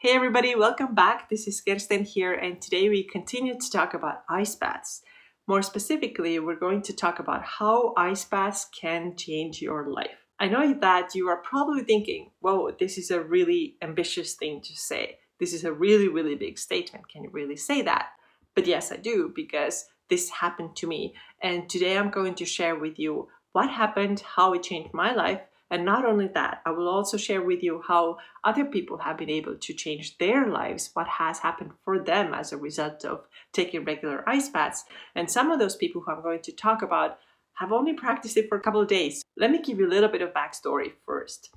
Hey everybody, welcome back. This is Kirsten here, and today we continue to talk about ice baths. More specifically, we're going to talk about how ice baths can change your life. I know that you are probably thinking, whoa, this is a really ambitious thing to say. This is a really, really big statement. Can you really say that? But yes, I do, because this happened to me. And today I'm going to share with you what happened, how it changed my life. And not only that, I will also share with you how other people have been able to change their lives, what has happened for them as a result of taking regular ice baths. And some of those people who I'm going to talk about have only practiced it for a couple of days. Let me give you a little bit of backstory first.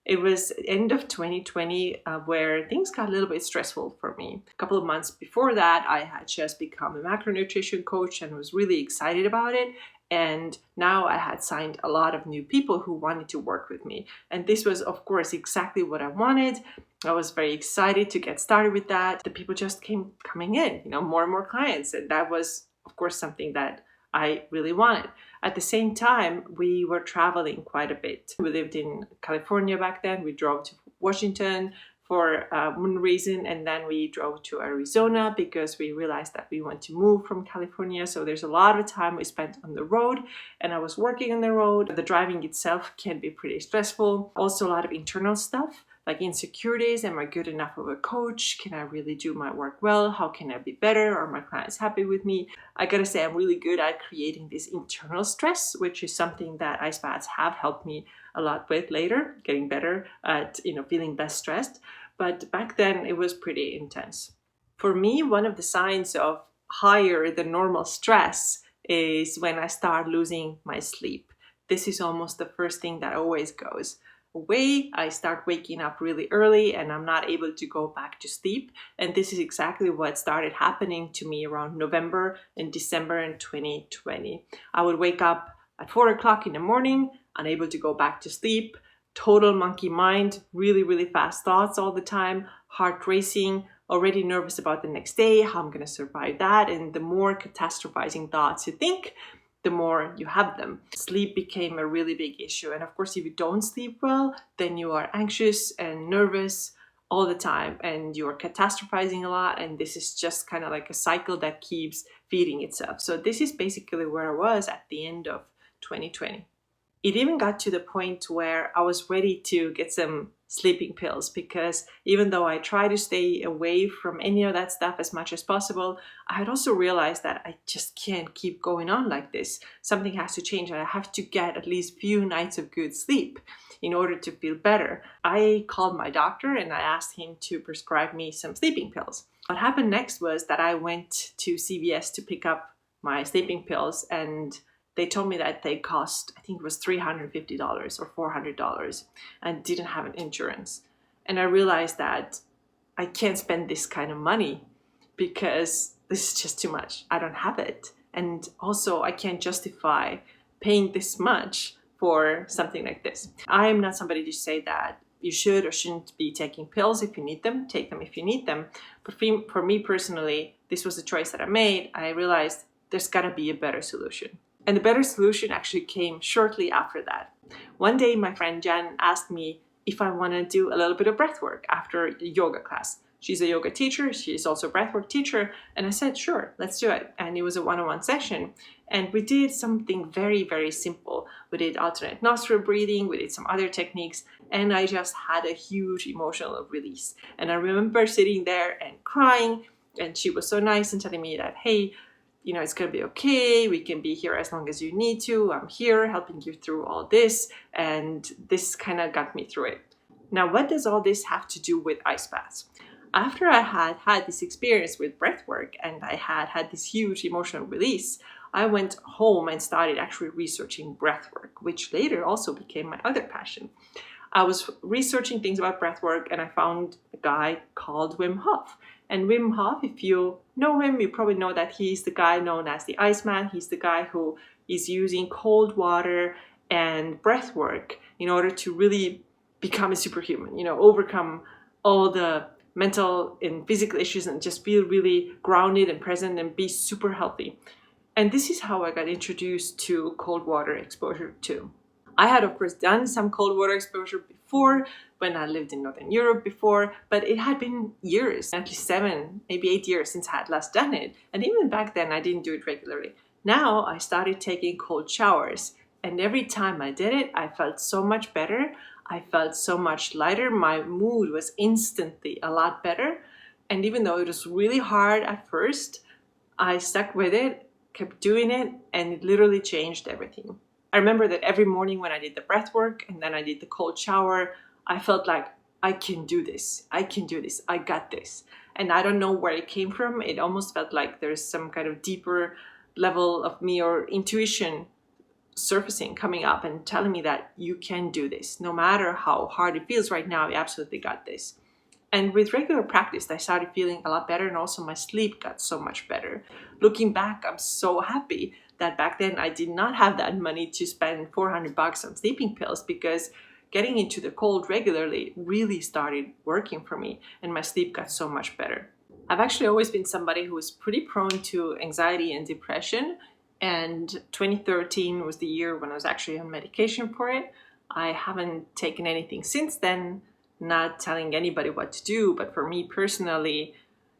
It was end of 2020 where things got a little bit stressful for me. A couple of months before that, I had just become a macronutrition coach and was really excited about it. And now I had signed a lot of new people who wanted to work with me. And this was, of course, exactly what I wanted. I was very excited to get started with that. The people just came coming in, more and more clients. And that was, of course, something that I really wanted. At the same time, we were traveling quite a bit. We lived in California back then. We drove to Washington for one reason, and then we drove to Arizona because we realized that we want to move from California. So there's a lot of time we spent on the road, and I was working on the road. The driving itself can be pretty stressful. Also a lot of internal stuff like insecurities. Am I good enough of a coach? Can I really do my work well? How can I be better? Are my clients happy with me? I gotta say, I'm really good at creating this internal stress, which is something that ice baths have helped me a lot with later, getting better at, feeling less stressed. But back then it was pretty intense. For me, one of the signs of higher than normal stress is when I start losing my sleep. This is almost the first thing that always goes away. I start waking up really early and I'm not able to go back to sleep. And this is exactly what started happening to me around November and December in 2020. I would wake up at 4 o'clock in the morning, unable to go back to sleep, total monkey mind, really, really fast thoughts all the time, heart racing, already nervous about the next day, how I'm going to survive that. And the more catastrophizing thoughts you think, the more you have them. Sleep became a really big issue. And of course, if you don't sleep well, then you are anxious and nervous all the time and you're catastrophizing a lot. And this is just kind of like a cycle that keeps feeding itself. So this is basically where I was at the end of 2020. It even got to the point where I was ready to get some sleeping pills because even though I try to stay away from any of that stuff as much as possible, I had also realized that I just can't keep going on like this. Something has to change and I have to get at least few nights of good sleep in order to feel better. I called my doctor and I asked him to prescribe me some sleeping pills. What happened next was that I went to CVS to pick up my sleeping pills and they told me that they cost, I think it was $350 or $400 and didn't have an insurance. And I realized that I can't spend this kind of money because this is just too much. I don't have it. And also I can't justify paying this much for something like this. I'm not somebody to say that you should or shouldn't be taking pills. If you need them, take them if you need them. But for me personally, this was a choice that I made. I realized there's gotta be a better solution. And the better solution actually came shortly after that. One day, my friend Jen asked me if I want to do a little bit of breath work after a yoga class. She's a yoga teacher. She's also a breathwork teacher. And I said, sure, let's do it. And it was a one-on-one session. And we did something very, very simple. We did alternate nostril breathing. We did some other techniques. And I just had a huge emotional release. And I remember sitting there and crying. And she was so nice and telling me that, hey, it's going to be okay. We can be here as long as you need to. I'm here helping you through all this. And this kind of got me through it. Now, what does all this have to do with ice baths? After I had this experience with breathwork and I had this huge emotional release, I went home and started actually researching breathwork, which later also became my other passion. I was researching things about breathwork and I found a guy called Wim Hof. And Wim Hof, if you know him, you probably know that he's the guy known as the Iceman. He's the guy who is using cold water and breath work in order to really become a superhuman, overcome all the mental and physical issues and just feel really grounded and present and be super healthy. And this is how I got introduced to cold water exposure too. I had, of course, done some cold water exposure before when I lived in Northern Europe before, but it had been years, at least 7, maybe 8 years since I had last done it. And even back then, I didn't do it regularly. Now I started taking cold showers, and every time I did it, I felt so much better. I felt so much lighter. My mood was instantly a lot better. And even though it was really hard at first, I stuck with it, kept doing it, and it literally changed everything. I remember that every morning when I did the breath work and then I did the cold shower, I felt like I can do this. I can do this. I got this. And I don't know where it came from. It almost felt like there's some kind of deeper level of me or intuition surfacing, coming up and telling me that you can do this. No matter how hard it feels right now, you absolutely got this. And with regular practice, I started feeling a lot better, and also my sleep got so much better. Looking back, I'm so happy that back then I did not have that money to spend $400 on sleeping pills, because getting into the cold regularly really started working for me, and my sleep got so much better. I've actually always been somebody who was pretty prone to anxiety and depression, and 2013 was the year when I was actually on medication for it. I haven't taken anything since then, not telling anybody what to do, but for me personally,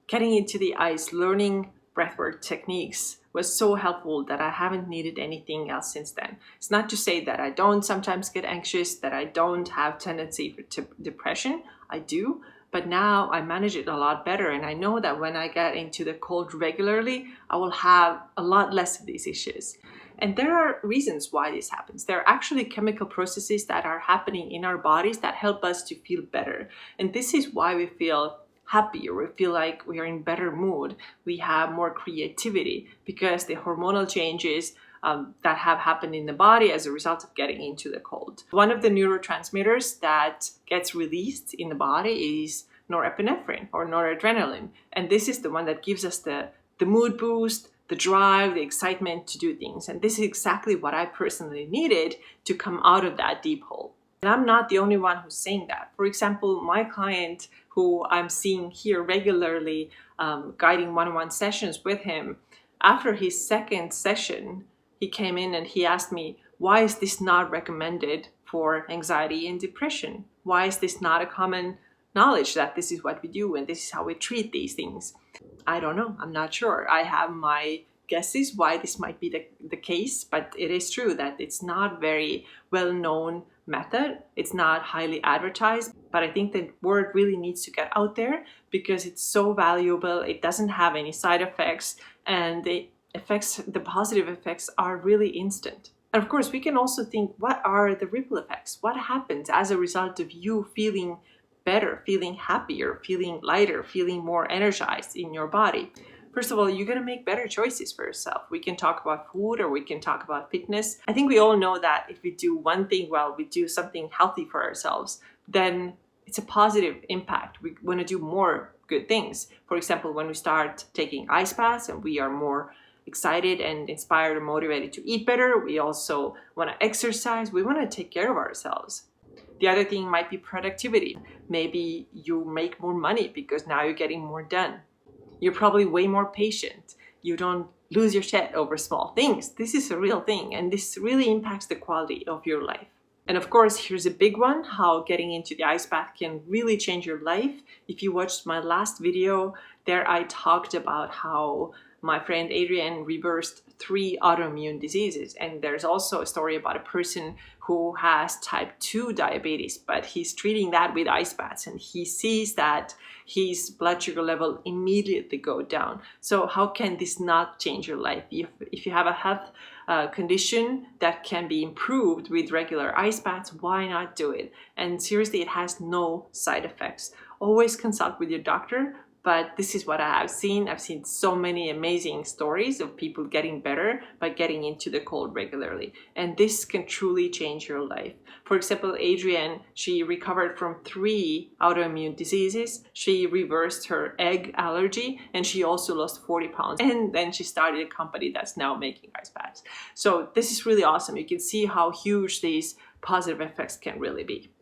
getting into the ice, learning breathwork techniques was so helpful that I haven't needed anything else since then. It's not to say that I don't sometimes get anxious, that I don't have tendency for depression. I do, but now I manage it a lot better, and I know that when I get into the cold regularly, I will have a lot less of these issues. And there are reasons why this happens. There are actually chemical processes that are happening in our bodies that help us to feel better. And this is why we feel happier. We feel like we are in better mood. We have more creativity, because the hormonal changes that have happened in the body as a result of getting into the cold. One of the neurotransmitters that gets released in the body is norepinephrine or noradrenaline. And this is the one that gives us the mood boost, the drive, the excitement to do things. And this is exactly what I personally needed to come out of that deep hole. And I'm not the only one who's saying that. For example, my client who I'm seeing here regularly, guiding one-on-one sessions with him, after his second session, he came in and he asked me, why is this not recommended for anxiety and depression? Why is this not a common knowledge that this is what we do and this is how we treat these things? I don't know. I'm not sure. I have my guesses why this might be the case, but it is true that it's not very well-known method. It's not highly advertised, but I think the word really needs to get out there because it's so valuable. It doesn't have any side effects, and the positive effects are really instant. And of course, we can also think, what are the ripple effects? What happens as a result of you feeling better, feeling happier, feeling lighter, feeling more energized in your body? First of all, you're going to make better choices for yourself. We can talk about food or we can talk about fitness. I think we all know that if we do one thing well, we do something healthy for ourselves, then it's a positive impact. We want to do more good things. For example, when we start taking ice baths and we are more excited and inspired and motivated to eat better, we also want to exercise. We want to take care of ourselves. The other thing might be productivity. Maybe you make more money because now you're getting more done. You're probably way more patient. You don't lose your shit over small things. This is a real thing, and this really impacts the quality of your life. And of course, here's a big one, how getting into the ice bath can really change your life. If you watched my last video, there I talked about how my friend Adrienne reversed 3 autoimmune diseases. And there's also a story about a person who has type 2 diabetes, but he's treating that with ice baths, and he sees that his blood sugar level immediately go down. So how can this not change your life? If you have a health condition that can be improved with regular ice baths, why not do it? And seriously, it has no side effects. Always consult with your doctor. But this is what I have seen. I've seen so many amazing stories of people getting better by getting into the cold regularly. And this can truly change your life. For example, Adrienne, she recovered from 3 autoimmune diseases. She reversed her egg allergy, and she also lost 40 pounds. And then she started a company that's now making ice baths. So this is really awesome. You can see how huge these positive effects can really be.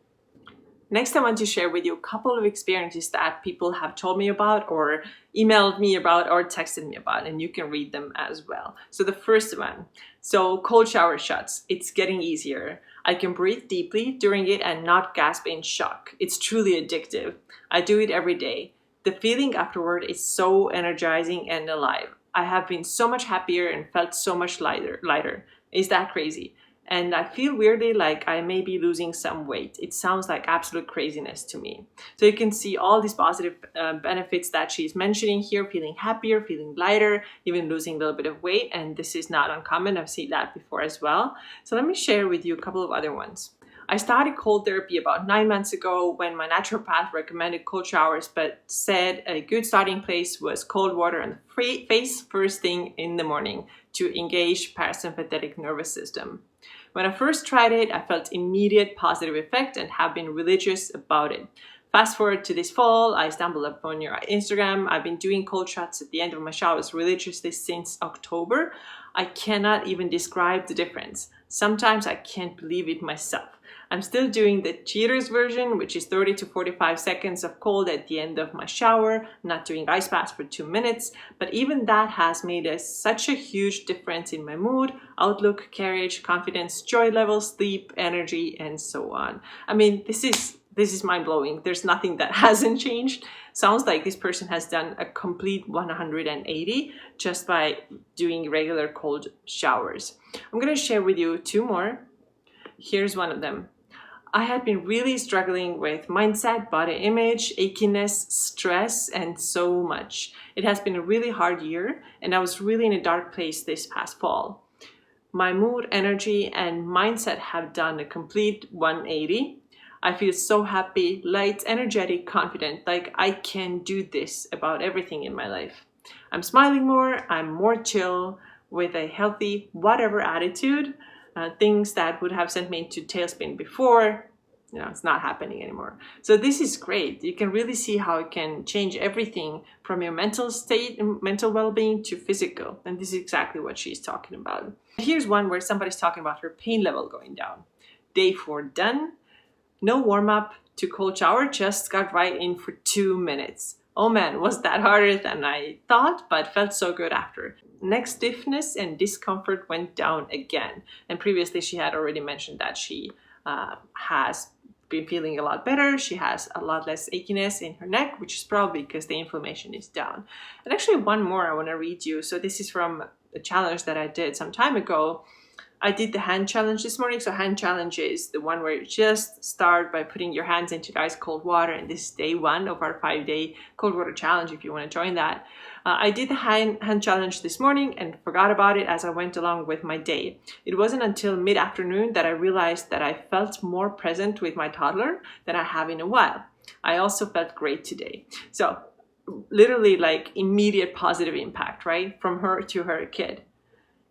Next, I want to share with you a couple of experiences that people have told me about or emailed me about or texted me about, and you can read them as well. So the first one, so cold shower shots, it's getting easier. I can breathe deeply during it and not gasp in shock. It's truly addictive. I do it every day. The feeling afterward is so energizing and alive. I have been so much happier and felt so much lighter. Is that crazy? And I feel weirdly like I may be losing some weight. It sounds like absolute craziness to me. So you can see all these positive benefits that she's mentioning here: feeling happier, feeling lighter, even losing a little bit of weight. And this is not uncommon. I've seen that before as well. So let me share with you a couple of other ones. I started cold therapy about 9 months ago when my naturopath recommended cold showers, but said a good starting place was cold water on the face first thing in the morning to engage parasympathetic nervous system. When I first tried it, I felt immediate positive effect and have been religious about it. Fast forward to this fall, I stumbled upon your Instagram. I've been doing cold shots at the end of my showers religiously since October. I cannot even describe the difference. Sometimes I can't believe it myself. I'm still doing the cheaters version, which is 30 to 45 seconds of cold at the end of my shower. I'm not doing ice baths for 2 minutes, but even that has made such a huge difference in my mood, outlook, carriage, confidence, joy level, sleep, energy, and so on. I mean, this is mind-blowing. There's nothing that hasn't changed. Sounds like this person has done a complete 180 just by doing regular cold showers. I'm going to share with you 2 more. Here's one of them. I had been really struggling with mindset, body image, achiness, stress, and so much. It has been a really hard year, and I was really in a dark place this past fall. My mood, energy, and mindset have done a complete 180. I feel so happy, light, energetic, confident, like I can do this about everything in my life. I'm smiling more, I'm more chill, with a healthy whatever attitude. Things that would have sent me into tailspin before, it's not happening anymore. So this is great. You can really see how it can change everything from your mental state and mental well-being to physical. And this is exactly what she's talking about. Here's one where somebody's talking about her pain level going down. Day 4 done. No warm-up to cold shower, just got right in for 2 minutes. Oh man, was that harder than I thought, but felt so good after. Neck stiffness and discomfort went down again. And previously she had already mentioned that she has been feeling a lot better. She has a lot less achiness in her neck, which is probably because the inflammation is down. And actually one more I want to read you. So this is from a challenge that I did some time ago. I did the hand challenge this morning. So hand challenge is the one where you just start by putting your hands into the ice cold water. And this is day 1 of our 5-day cold water challenge if you want to join that. I did the hand challenge this morning and forgot about it as I went along with my day. It wasn't until mid-afternoon that I realized that I felt more present with my toddler than I have in a while. I also felt great today. So literally like immediate positive impact, right? From her to her kid.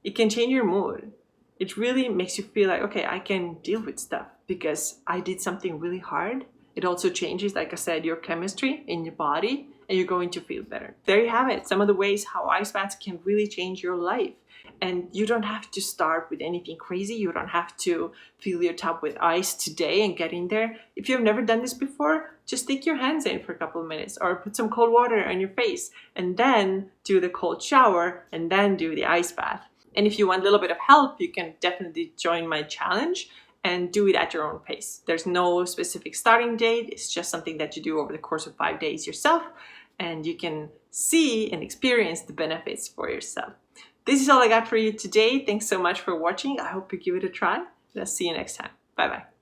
It can change your mood. It really makes you feel like, okay, I can deal with stuff because I did something really hard. It also changes, like I said, your chemistry in your body, and you're going to feel better. There you have it. Some of the ways how ice baths can really change your life. And you don't have to start with anything crazy. You don't have to fill your tub with ice today and get in there. If you've never done this before, just stick your hands in for a couple of minutes or put some cold water on your face and then do the cold shower and then do the ice bath. And if you want a little bit of help, you can definitely join my challenge and do it at your own pace. There's no specific starting date. It's just something that you do over the course of 5 days yourself, and you can see and experience the benefits for yourself. This is all I got for you today. Thanks so much for watching. I hope you give it a try. I'll see you next time. Bye-bye.